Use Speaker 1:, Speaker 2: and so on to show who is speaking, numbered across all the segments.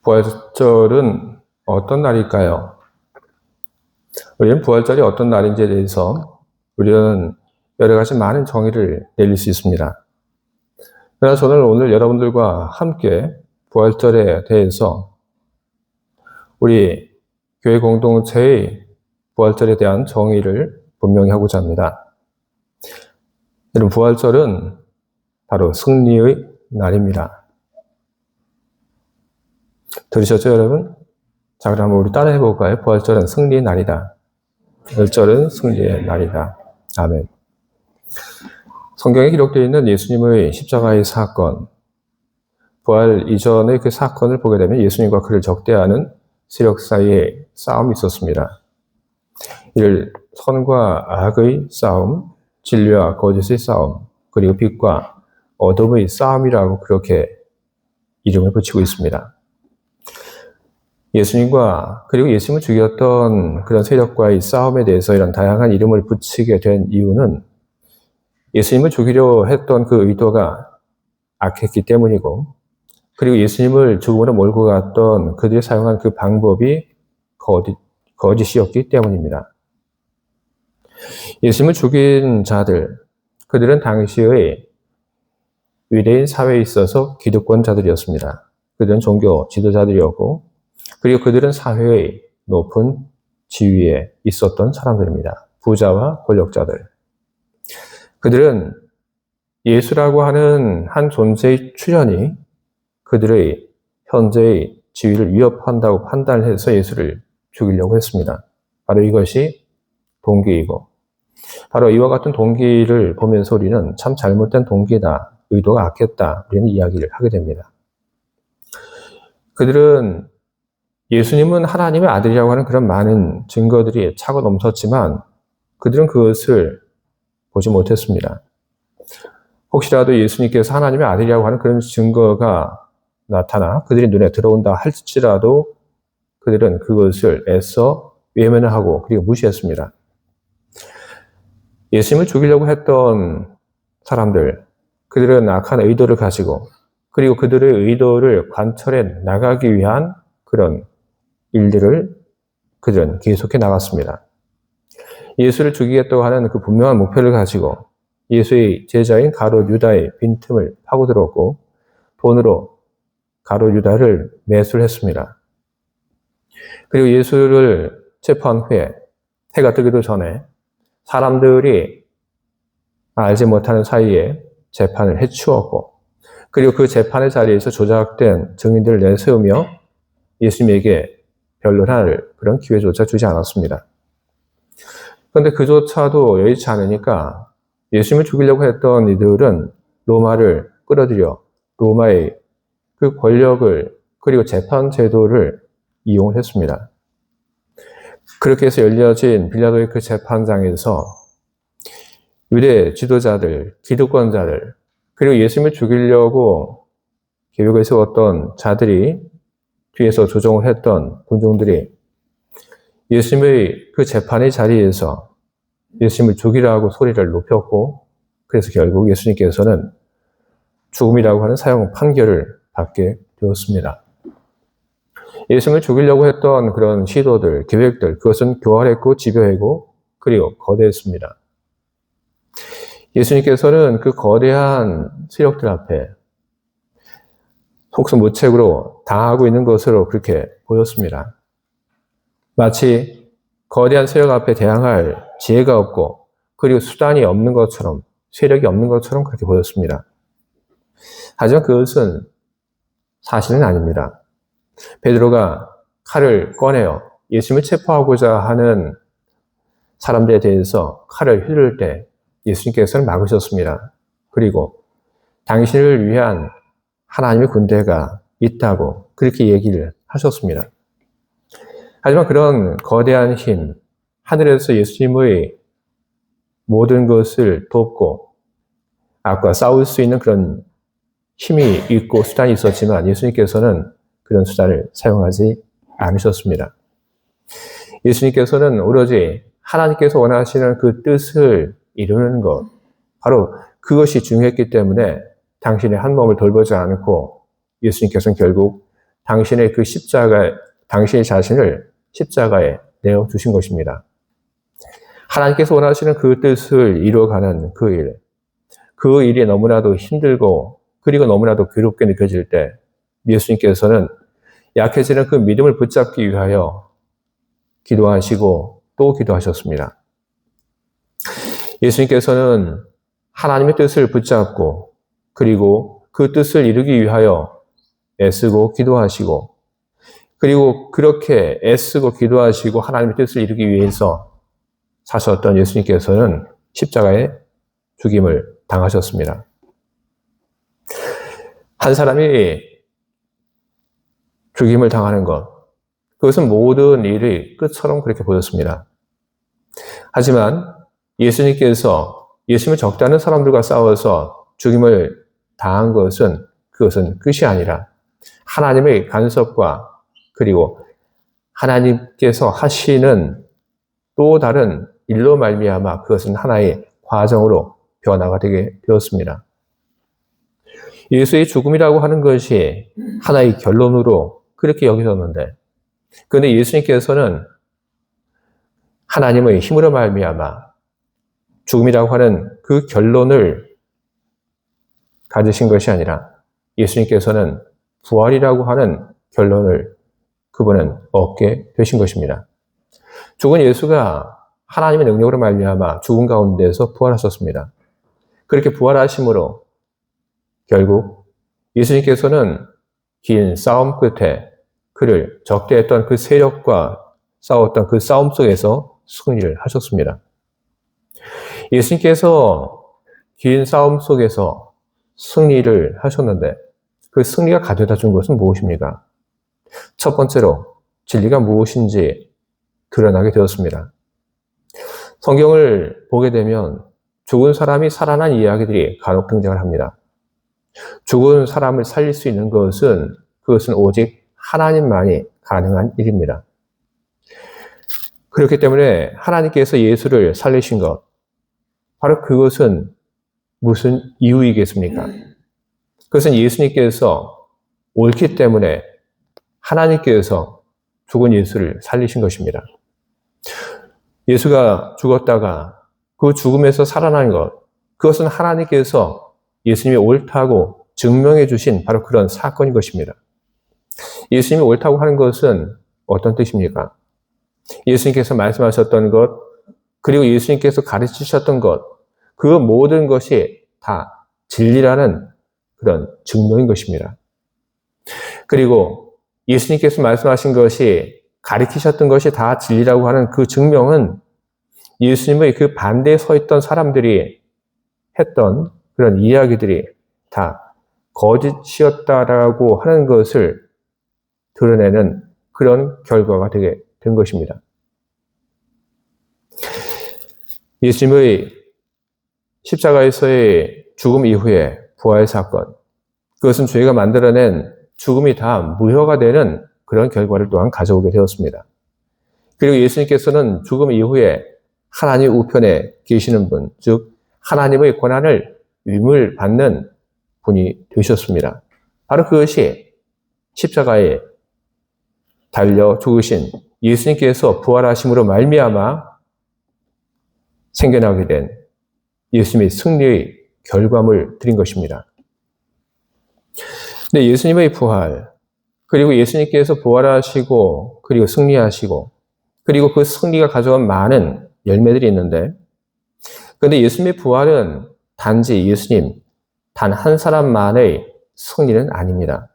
Speaker 1: 부활절은 어떤 날일까요? 우리는 부활절이 어떤 날인지에 대해서 우리는 여러 가지 많은 정의를 내릴 수 있습니다. 그러나 저는 오늘 여러분들과 함께 부활절에 대해서 우리 교회 공동체의 부활절에 대한 정의를 분명히 하고자 합니다. 여러분, 부활절은 바로 승리의 날입니다. 들으셨죠, 여러분? 자, 그럼 한번 우리 따라해 볼까요? 부활절은 승리의 날이다. 부활절은 승리의 날이다. 아멘. 성경에 기록되어 있는 예수님의 십자가의 사건, 부활 이전의 그 사건을 보게 되면 예수님과 그를 적대하는 세력 사이에 싸움이 있었습니다. 이를 선과 악의 싸움, 진리와 거짓의 싸움, 그리고 빛과 어둠의 싸움이라고 그렇게 이름을 붙이고 있습니다. 예수님과 그리고 예수님을 죽였던 그런 세력과의 싸움에 대해서 이런 다양한 이름을 붙이게 된 이유는 예수님을 죽이려 했던 그 의도가 악했기 때문이고, 그리고 예수님을 죽음으로 몰고 갔던 그들이 사용한 그 방법이 거짓이었기 때문입니다. 예수님을 죽인 자들, 그들은 당시의 위대인 사회에 있어서 기득권자들이었습니다. 그들은 종교 지도자들이었고, 그리고 그들은 사회의 높은 지위에 있었던 사람들입니다. 부자와 권력자들. 그들은 예수라고 하는 한 존재의 출현이 그들의 현재의 지위를 위협한다고 판단해서 예수를 죽이려고 했습니다. 바로 이것이 동기이고, 바로 이와 같은 동기를 보면서 우리는 참 잘못된 동기다, 의도가 악했다, 우리는 이야기를 하게 됩니다. 그들은 예수님은 하나님의 아들이라고 하는 그런 많은 증거들이 차고 넘쳤지만 그들은 그것을 보지 못했습니다. 혹시라도 예수님께서 하나님의 아들이라고 하는 그런 증거가 나타나 그들의 눈에 들어온다 할지라도 그들은 그것을 애써 외면을 하고 그리고 무시했습니다. 예수님을 죽이려고 했던 사람들, 그들은 악한 의도를 가지고 그리고 그들의 의도를 관철해 나가기 위한 그런 일들을 그들은 계속해 나갔습니다. 예수를 죽이겠다고 하는 그 분명한 목표를 가지고 예수의 제자인 가룟 유다의 빈틈을 파고들었고 돈으로 가룟 유다를 매수를 했습니다. 그리고 예수를 체포한 후에 해가 뜨기도 전에 사람들이 알지 못하는 사이에 재판을 해치웠고 그리고 그 재판의 자리에서 조작된 증인들을 내세우며 예수님에게 변론할 그런 기회조차 주지 않았습니다. 그런데 그조차도 여의치 않으니까 예수님을 죽이려고 했던 이들은 로마를 끌어들여 로마의 그 권력을 그리고 재판 제도를 이용을 했습니다. 그렇게 해서 열려진 빌라도의 그 재판장에서 유대 지도자들, 기득권자들, 그리고 예수님을 죽이려고 계획을 세웠던 자들이 뒤에서 조종을 했던 군중들이 예수님의 그 재판의 자리에서 예수님을 죽이라고 소리를 높였고 그래서 결국 예수님께서는 죽음이라고 하는 사형 판결을 받게 되었습니다. 예수님을 죽이려고 했던 그런 시도들, 계획들, 그것은 교활했고 집요했고 그리고 거대했습니다. 예수님께서는 그 거대한 세력들 앞에 속수무책으로 당하고 있는 것으로 그렇게 보였습니다. 마치 거대한 세력 앞에 대항할 지혜가 없고 그리고 수단이 없는 것처럼 세력이 없는 것처럼 그렇게 보였습니다. 하지만 그것은 사실은 아닙니다. 베드로가 칼을 꺼내어 예수님을 체포하고자 하는 사람들에 대해서 칼을 휘두를 때 예수님께서는 막으셨습니다. 그리고 당신을 위한 하나님의 군대가 있다고 그렇게 얘기를 하셨습니다. 하지만 그런 거대한 힘, 하늘에서 예수님의 모든 것을 돕고 악과 싸울 수 있는 그런 힘이 있고 수단이 있었지만 예수님께서는 그런 수단을 사용하지 않으셨습니다. 예수님께서는 오로지 하나님께서 원하시는 그 뜻을 이루는 것, 바로 그것이 중요했기 때문에 당신의 한 몸을 돌보지 않고 예수님께서는 결국 당신의 그 당신의 자신을 십자가에 내어주신 것입니다. 하나님께서 원하시는 그 뜻을 이루어가는 그 일이 너무나도 힘들고 그리고 너무나도 괴롭게 느껴질 때 예수님께서는 약해지는 그 믿음을 붙잡기 위하여 기도하시고 또 기도하셨습니다. 예수님께서는 하나님의 뜻을 붙잡고 그리고 그 뜻을 이루기 위하여 애쓰고 기도하시고 그리고 그렇게 애쓰고 기도하시고 하나님의 뜻을 이루기 위해서 사셨던 예수님께서는 십자가에 죽임을 당하셨습니다. 한 사람이 죽임을 당하는 것, 그것은 모든 일의 끝처럼 그렇게 보였습니다. 하지만 예수님을 적다는 사람들과 싸워서 죽임을 당한 그것은 끝이 아니라 하나님의 간섭과 그리고 하나님께서 하시는 또 다른 일로 말미암아 그것은 하나의 과정으로 변화가 되게 되었습니다. 예수의 죽음이라고 하는 것이 하나의 결론으로 그렇게 여기셨는데, 그런데 예수님께서는 하나님의 힘으로 말미암아 죽음이라고 하는 그 결론을 가지신 것이 아니라 예수님께서는 부활이라고 하는 결론을 그분은 얻게 되신 것입니다. 죽은 예수가 하나님의 능력으로 말미암아 죽음 가운데서 부활하셨습니다. 그렇게 부활하심으로 결국 예수님께서는 긴 싸움 끝에 그를 적대했던 그 세력과 싸웠던 그 싸움 속에서 승리를 하셨습니다. 예수님께서 긴 싸움 속에서 승리를 하셨는데 그 승리가 가져다 준 것은 무엇입니까? 첫 번째로 진리가 무엇인지 드러나게 되었습니다. 성경을 보게 되면 죽은 사람이 살아난 이야기들이 간혹 등장을 합니다. 죽은 사람을 살릴 수 있는 그것은 오직 하나님만이 가능한 일입니다. 그렇기 때문에 하나님께서 예수를 살리신 것, 바로 그것은 무슨 이유이겠습니까? 그것은 예수님께서 옳기 때문에 하나님께서 죽은 예수를 살리신 것입니다. 예수가 죽었다가 그 죽음에서 살아난 것, 그것은 하나님께서 예수님이 옳다고 증명해 주신 바로 그런 사건인 것입니다. 예수님이 옳다고 하는 것은 어떤 뜻입니까? 예수님께서 말씀하셨던 것, 그리고 예수님께서 가르치셨던 것, 그 모든 것이 다 진리라는 그런 증명인 것입니다. 그리고 예수님께서 말씀하신 것이, 가르치셨던 것이 다 진리라고 하는 그 증명은 예수님의 그 반대에 서 있던 사람들이 했던 그런 이야기들이 다 거짓이었다라고 하는 것을 드러내는 그런 결과가 되게 된 것입니다. 예수님의 십자가에서의 죽음 이후에 부활 사건, 그것은 죄가 만들어낸 죽음이 다 무효가 되는 그런 결과를 또한 가져오게 되었습니다. 그리고 예수님께서는 죽음 이후에 하나님 우편에 계시는 분, 즉 하나님의 권한을 위임을 받는 분이 되셨습니다. 바로 그것이 십자가에 달려 죽으신 예수님께서 부활하심으로 말미암아 생겨나게 된 예수님의 승리의 결과물 드린 것입니다. 근데 예수님의 부활, 그리고 예수님께서 부활하시고 그리고 승리하시고 그리고 그 승리가 가져온 많은 열매들이 있는데, 그런데 예수님의 부활은 단지 예수님 단 한 사람만의 승리는 아닙니다.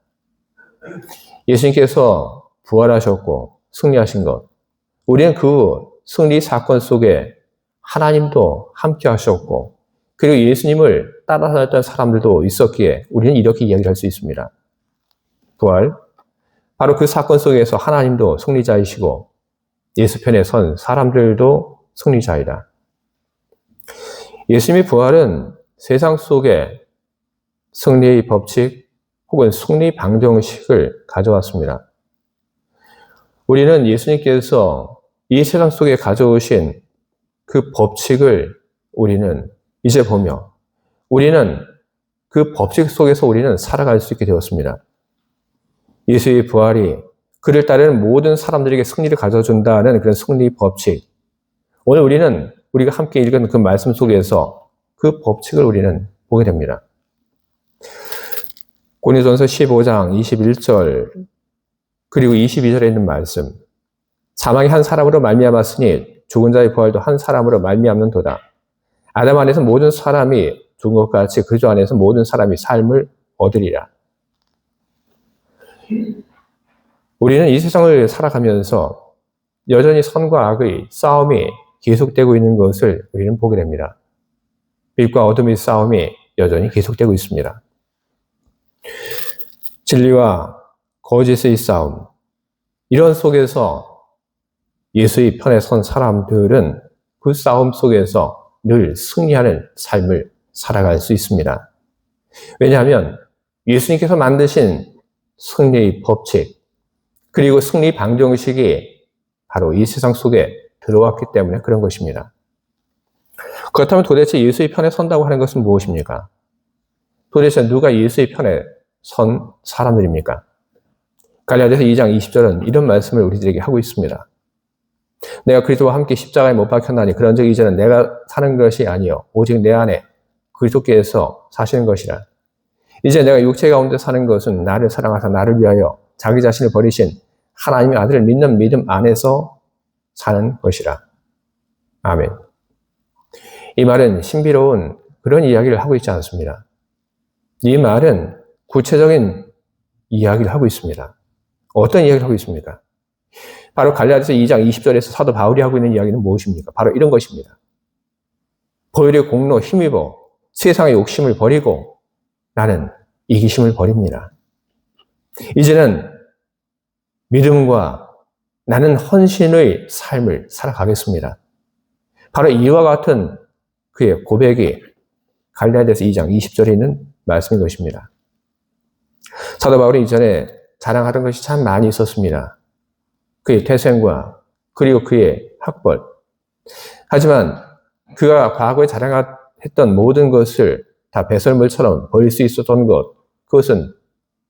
Speaker 1: 예수님께서 부활하셨고 승리하신 것, 우리는 그 승리 사건 속에 하나님도 함께 하셨고 그리고 예수님을 따라다녔던 사람들도 있었기에 우리는 이렇게 이야기할 수 있습니다. 부활, 바로 그 사건 속에서 하나님도 승리자이시고 예수 편에 선 사람들도 승리자이다. 예수님의 부활은 세상 속에 승리의 법칙 혹은 승리 방정식을 가져왔습니다. 우리는 예수님께서 이 세상 속에 가져오신 그 법칙을 우리는 이제 보며 우리는 그 법칙 속에서 우리는 살아갈 수 있게 되었습니다. 예수의 부활이 그를 따르는 모든 사람들에게 승리를 가져준다는 그런 승리 법칙. 오늘 우리가 함께 읽은 그 말씀 속에서 그 법칙을 우리는 보게 됩니다. 고린도전서 15장 21절 그리고 22절에 있는 말씀. 사망이 한 사람으로 말미암았으니 죽은 자의 부활도 한 사람으로 말미암는도다. 아담 안에서 모든 사람이 죽은 것 같이 그주 안에서 모든 사람이 삶을 얻으리라. 우리는 이 세상을 살아가면서 여전히 선과 악의 싸움이 계속되고 있는 것을 우리는 보게 됩니다. 빛과 어둠의 싸움이 여전히 계속되고 있습니다. 진리와 거짓의 싸움, 이런 속에서 예수의 편에 선 사람들은 그 싸움 속에서 늘 승리하는 삶을 살아갈 수 있습니다. 왜냐하면 예수님께서 만드신 승리의 법칙, 그리고 승리 방정식이 바로 이 세상 속에 들어왔기 때문에 그런 것입니다. 그렇다면 도대체 예수의 편에 선다고 하는 것은 무엇입니까? 도대체 누가 예수의 편에 선 사람들입니까? 갈라디아서 2장 20절은 이런 말씀을 우리들에게 하고 있습니다. 내가 그리스도와 함께 십자가에 못 박혔나니 그런즉 이제는 내가 사는 것이 아니요 오직 내 안에 그리스도께서 사시는 것이라. 이제 내가 육체 가운데 사는 것은 나를 사랑하사 나를 위하여 자기 자신을 버리신 하나님의 아들을 믿는 믿음 안에서 사는 것이라. 아멘. 이 말은 신비로운 그런 이야기를 하고 있지 않습니다. 이 말은 구체적인 이야기를 하고 있습니다. 어떤 이야기를 하고 있습니까? 바로 갈라디아서 2장 20절에서 사도 바울이 하고 있는 이야기는 무엇입니까? 바로 이런 것입니다. 보혈의 공로 힘입어 세상의 욕심을 버리고 나는 이기심을 버립니다. 이제는 믿음과 나는 헌신의 삶을 살아가겠습니다. 바로 이와 같은 그의 고백이 갈라디아서 2장 20절에 있는 말씀인 것입니다. 사도 바울이 이전에 자랑하던 것이 참 많이 있었습니다. 그의 태생과 그리고 그의 학벌. 하지만 그가 과거에 자랑했던 모든 것을 다 배설물처럼 버릴 수 있었던 것, 그것은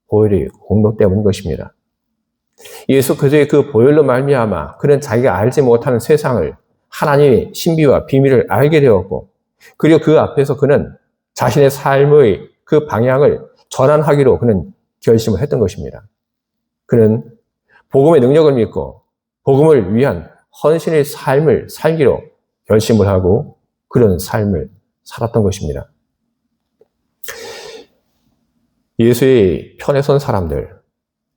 Speaker 1: 보혈의 공로 때문인 것입니다. 예수 그리스도의 그 보혈로 말미암아 그는 자기가 알지 못하는 세상을 하나님의 신비와 비밀을 알게 되었고, 그리고 그 앞에서 그는 자신의 삶의 그 방향을 전환하기로 그는 결심을 했던 것입니다. 그는 복음의 능력을 믿고 복음을 위한 헌신의 삶을 살기로 결심을 하고 그런 삶을 살았던 것입니다. 예수의 편에 선 사람들,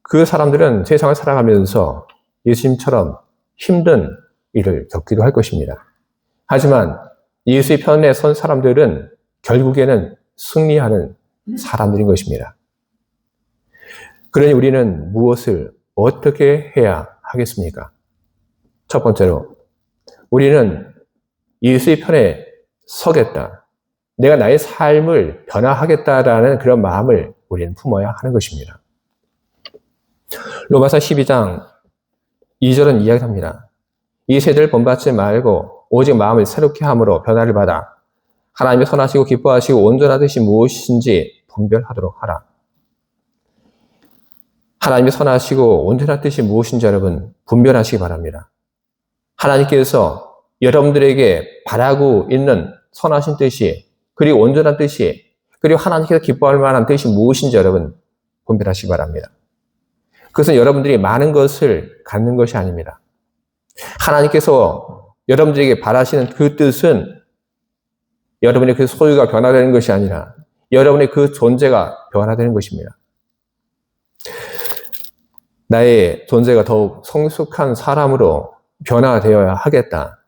Speaker 1: 그 사람들은 세상을 살아가면서 예수님처럼 힘든 일을 겪기도 할 것입니다. 하지만 예수의 편에 선 사람들은 결국에는 승리하는 사람들인 것입니다. 그러니 우리는 무엇을 어떻게 해야 하겠습니까? 첫 번째로 우리는 예수의 편에 서겠다. 내가 나의 삶을 변화하겠다라는 그런 마음을 우리는 품어야 하는 것입니다. 로마서 12장 2절은 이야기합니다. 이 세대를 본받지 말고 오직 마음을 새롭게 함으로 변화를 받아 하나님의 선하시고 기뻐하시고 온전한 뜻이 무엇인지 분별하도록 하라. 하나님의 선하시고 온전한 뜻이 무엇인지 여러분 분별하시기 바랍니다. 하나님께서 여러분들에게 바라고 있는 선하신 뜻이, 그리고 온전한 뜻이, 그리고 하나님께서 기뻐할 만한 뜻이 무엇인지 여러분 분별하시기 바랍니다. 그것은 여러분들이 많은 것을 갖는 것이 아닙니다. 하나님께서 여러분들에게 바라시는 그 뜻은 여러분의 그 소유가 변화되는 것이 아니라 여러분의 그 존재가 변화되는 것입니다. 나의 존재가 더욱 성숙한 사람으로 변화되어야 하겠다.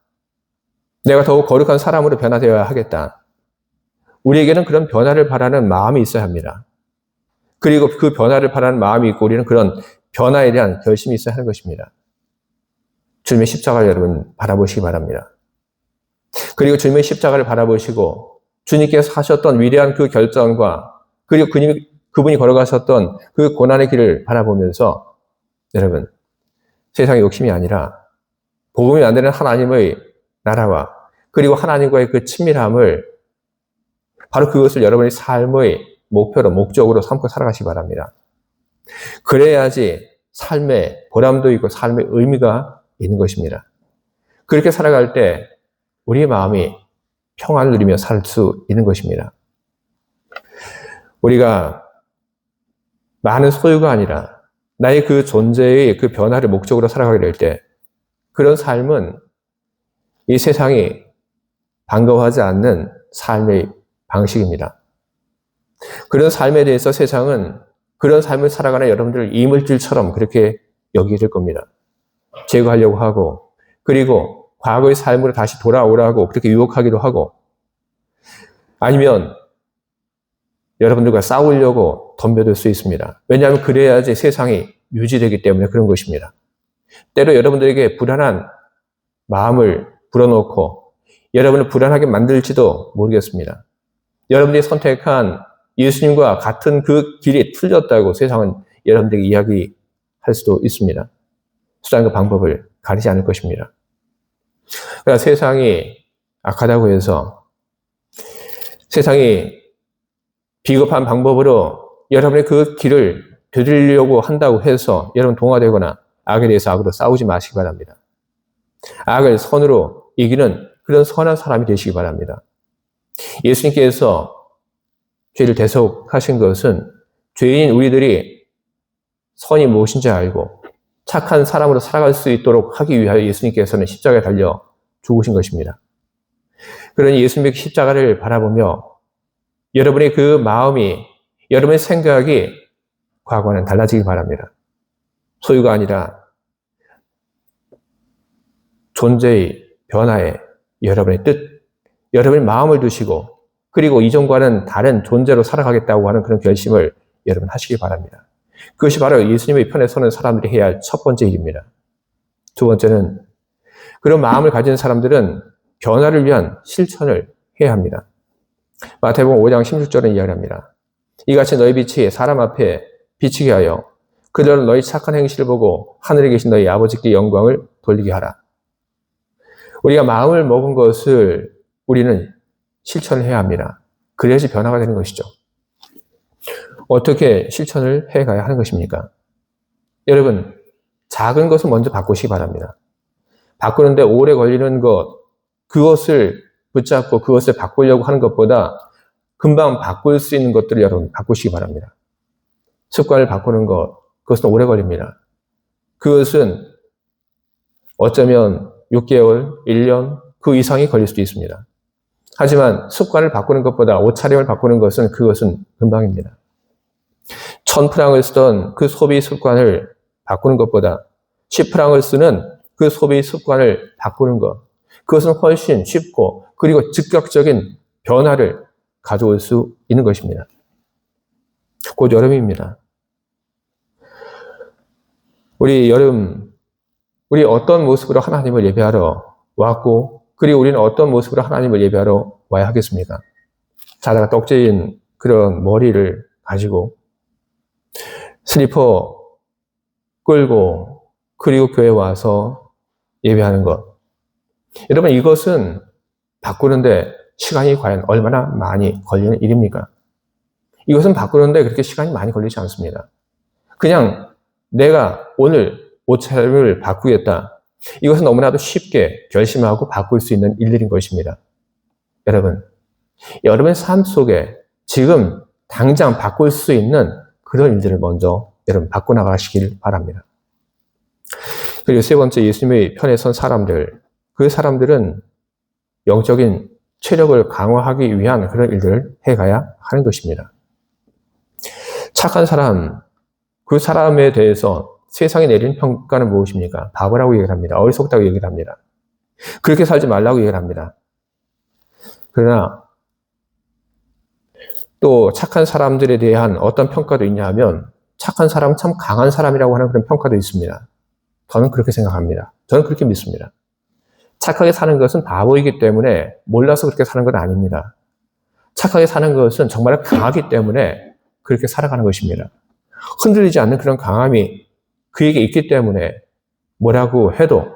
Speaker 1: 내가 더욱 거룩한 사람으로 변화되어야 하겠다. 우리에게는 그런 변화를 바라는 마음이 있어야 합니다. 그리고 그 변화를 바라는 마음이 있고 우리는 그런 변화에 대한 결심이 있어야 하는 것입니다. 주님의 십자가를 여러분 바라보시기 바랍니다. 그리고 주님의 십자가를 바라보시고 주님께서 하셨던 위대한 그 결정과 그리고 그분이 걸어가셨던 그 고난의 길을 바라보면서 여러분 세상의 욕심이 아니라 복음이 만드는 하나님의 나라와 그리고 하나님과의 그 친밀함을 바로 그것을 여러분의 삶의 목표로 목적으로 삼고 살아가시기 바랍니다. 그래야지 삶에 보람도 있고 삶의 의미가 있는 것입니다. 그렇게 살아갈 때 우리의 마음이 평안을 누리며 살 수 있는 것입니다. 우리가 많은 소유가 아니라 나의 그 존재의 그 변화를 목적으로 살아가게 될 때 그런 삶은 이 세상이 반가워하지 않는 삶의 방식입니다. 그런 삶에 대해서 세상은 그런 삶을 살아가는 여러분들을 이물질처럼 그렇게 여기게 될 겁니다. 제거하려고 하고, 그리고 과거의 삶으로 다시 돌아오라고 그렇게 유혹하기도 하고, 아니면 여러분들과 싸우려고 덤벼들 수 있습니다. 왜냐하면 그래야지 세상이 유지되기 때문에 그런 것입니다. 때로 여러분들에게 불안한 마음을 불어넣고 여러분을 불안하게 만들지도 모르겠습니다. 여러분들이 선택한 예수님과 같은 그 길이 틀렸다고 세상은 여러분들에게 이야기할 수도 있습니다. 수단과 방법을 가리지 않을 것입니다. 그러나 세상이 악하다고 해서 세상이 비겁한 방법으로 여러분의 그 길을 되돌리려고 한다고 해서 여러분 동화되거나 악에 대해서 악으로 싸우지 마시기 바랍니다. 악을 선으로 이기는 그런 선한 사람이 되시기 바랍니다. 예수님께서 죄를 대속하신 것은 죄인 우리들이 선이 무엇인지 알고 착한 사람으로 살아갈 수 있도록 하기 위하여 예수님께서는 십자가에 달려 죽으신 것입니다. 그러니 예수님의 십자가를 바라보며 여러분의 그 마음이, 여러분의 생각이 과거와는 달라지기 바랍니다. 소유가 아니라 존재의 변화에 여러분의 뜻, 여러분의 마음을 두시고 그리고 이전과는 다른 존재로 살아가겠다고 하는 그런 결심을 여러분 하시기 바랍니다. 그것이 바로 예수님의 편에 서는 사람들이 해야 할 첫 번째 일입니다. 두 번째는 그런 마음을 가진 사람들은 변화를 위한 실천을 해야 합니다. 마태복음 5장 16절은 이야기합니다. 이같이 너희 빛이 사람 앞에 비치게 하여 그들은 너희 착한 행실을 보고 하늘에 계신 너희 아버지께 영광을 돌리게 하라. 우리가 마음을 먹은 것을 우리는 실천을 해야 합니다. 그래야지 변화가 되는 것이죠. 어떻게 실천을 해가야 하는 것입니까? 여러분, 작은 것을 먼저 바꾸시기 바랍니다. 바꾸는데 오래 걸리는 것, 그것을 붙잡고 그것을 바꾸려고 하는 것보다 금방 바꿀 수 있는 것들을 여러분 바꾸시기 바랍니다. 습관을 바꾸는 것, 그것은 오래 걸립니다. 그것은 어쩌면 6개월, 1년, 그 이상이 걸릴 수도 있습니다. 하지만 습관을 바꾸는 것보다 옷차림을 바꾸는 것은 그것은 금방입니다. 1000프랑을 쓰던 그 소비 습관을 바꾸는 것보다 10프랑을 쓰는 그 소비 습관을 바꾸는 것, 그것은 훨씬 쉽고 그리고 즉각적인 변화를 가져올 수 있는 것입니다. 곧 여름입니다. 우리 여름, 우리 어떤 모습으로 하나님을 예배하러 왔고 그리고 우리는 어떤 모습으로 하나님을 예배하러 와야 하겠습니까? 자다가 떡지인 그런 머리를 가지고 슬리퍼 끌고 그리고 교회에 와서 예배하는 것. 여러분, 이것은 바꾸는데 시간이 과연 얼마나 많이 걸리는 일입니까? 이것은 바꾸는데 그렇게 시간이 많이 걸리지 않습니다. 그냥 내가 오늘 옷차림을 바꾸겠다. 이것은 너무나도 쉽게 결심하고 바꿀 수 있는 일들인 것입니다. 여러분, 여러분의 삶 속에 지금 당장 바꿀 수 있는 그런 일들을 먼저 여러분 바꿔나가시길 바랍니다. 그리고 세 번째, 예수님의 편에 선 사람들. 그 사람들은 영적인 체력을 강화하기 위한 그런 일들을 해가야 하는 것입니다. 착한 사람, 그 사람에 대해서 세상이 내리는 평가는 무엇입니까? 바보라고 얘기를 합니다. 어리석다고 얘기를 합니다. 그렇게 살지 말라고 얘기를 합니다. 그러나 또 착한 사람들에 대한 어떤 평가도 있냐 하면 착한 사람은 참 강한 사람이라고 하는 그런 평가도 있습니다. 저는 그렇게 생각합니다. 저는 그렇게 믿습니다. 착하게 사는 것은 바보이기 때문에 몰라서 그렇게 사는 건 아닙니다. 착하게 사는 것은 정말 강하기 때문에 그렇게 살아가는 것입니다. 흔들리지 않는 그런 강함이 그에게 있기 때문에 뭐라고 해도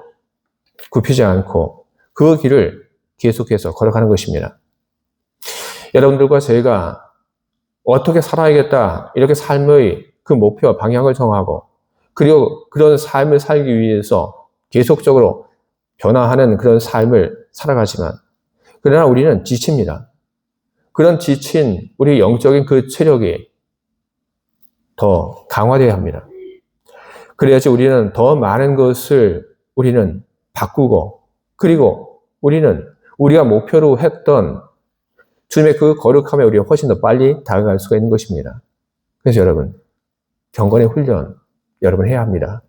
Speaker 1: 굽히지 않고 그 길을 계속해서 걸어가는 것입니다. 여러분들과 저희가 어떻게 살아야겠다, 이렇게 삶의 그 목표와 방향을 정하고 그리고 그런 삶을 살기 위해서 계속적으로 변화하는 그런 삶을 살아가지만 그러나 우리는 지칩니다. 그런 지친 우리 영적인 그 체력이 더 강화되어야 합니다. 그래야지 우리는 더 많은 것을 우리는 바꾸고 그리고 우리는 우리가 목표로 했던 주님의 그 거룩함에 우리가 훨씬 더 빨리 다가갈 수가 있는 것입니다. 그래서 여러분, 경건의 훈련 여러분 해야 합니다.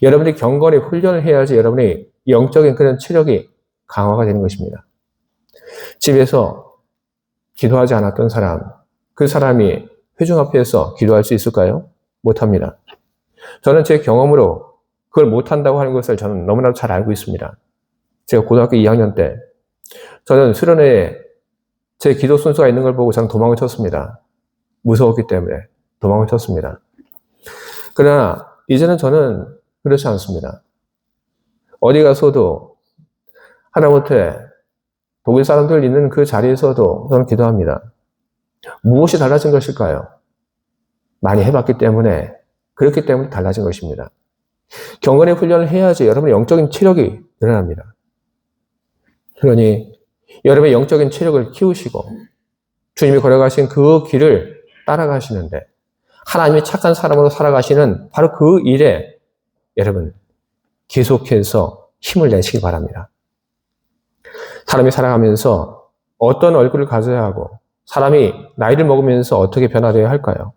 Speaker 1: 여러분이 경건의 훈련을 해야지 여러분의 영적인 그런 체력이 강화가 되는 것입니다. 집에서 기도하지 않았던 사람, 그 사람이 회중 앞에서 기도할 수 있을까요? 못합니다. 저는 제 경험으로 그걸 못한다고 하는 것을 저는 너무나도 잘 알고 있습니다. 제가 고등학교 2학년 때 저는 수련회에 제 기도 순서가 있는 걸 보고 저는 도망을 쳤습니다. 무서웠기 때문에 도망을 쳤습니다. 그러나 이제는 저는 그렇지 않습니다. 어디 가서도 하다못해 독일 사람들 있는 그 자리에서도 저는 기도합니다. 무엇이 달라진 것일까요? 많이 해봤기 때문에 그렇기 때문에 달라진 것입니다. 경건의 훈련을 해야지 여러분의 영적인 체력이 늘어납니다. 그러니 여러분의 영적인 체력을 키우시고 주님이 걸어가신 그 길을 따라가시는데 하나님이 착한 사람으로 살아가시는 바로 그 일에 여러분 계속해서 힘을 내시기 바랍니다. 사람이 살아가면서 어떤 얼굴을 가져야 하고 사람이 나이를 먹으면서 어떻게 변화되어야 할까요?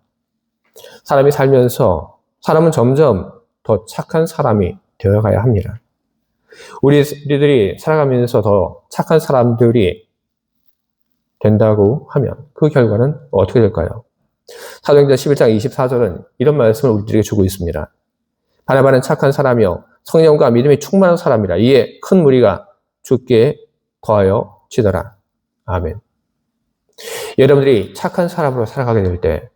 Speaker 1: 사람이 살면서 사람은 점점 더 착한 사람이 되어가야 합니다. 우리들이 살아가면서 더 착한 사람들이 된다고 하면 그 결과는 어떻게 될까요? 사도행전 11장 24절은 이런 말씀을 우리들에게 주고 있습니다. 바나바는 착한 사람이요 성령과 믿음이 충만한 사람이라 이에 큰 무리가 주께 거하여 지더라. 아멘. 여러분들이 착한 사람으로 살아가게 될 때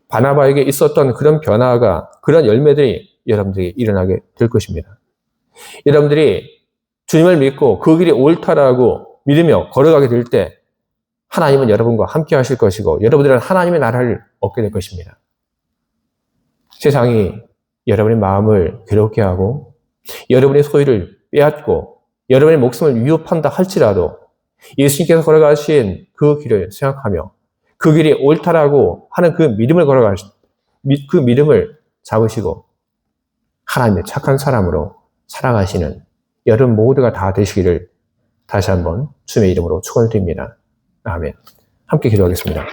Speaker 1: 바나바에게 있었던 그런 변화가 그런 열매들이 여러분들이 일어나게 될 것입니다. 여러분들이 주님을 믿고 그 길이 옳다라고 믿으며 걸어가게 될 때 하나님은 여러분과 함께 하실 것이고 여러분들은 하나님의 나라를 얻게 될 것입니다. 세상이 여러분의 마음을 괴롭게 하고 여러분의 소유를 빼앗고 여러분의 목숨을 위협한다 할지라도 예수님께서 걸어가신 그 길을 생각하며 그 길이 옳다라고 하는 그 믿음을 그 믿음을 잡으시고 하나님의 착한 사람으로 살아가시는 여러분 모두가 다 되시기를 다시 한번 주님의 이름으로 축원드립니다. 아멘. 함께 기도하겠습니다.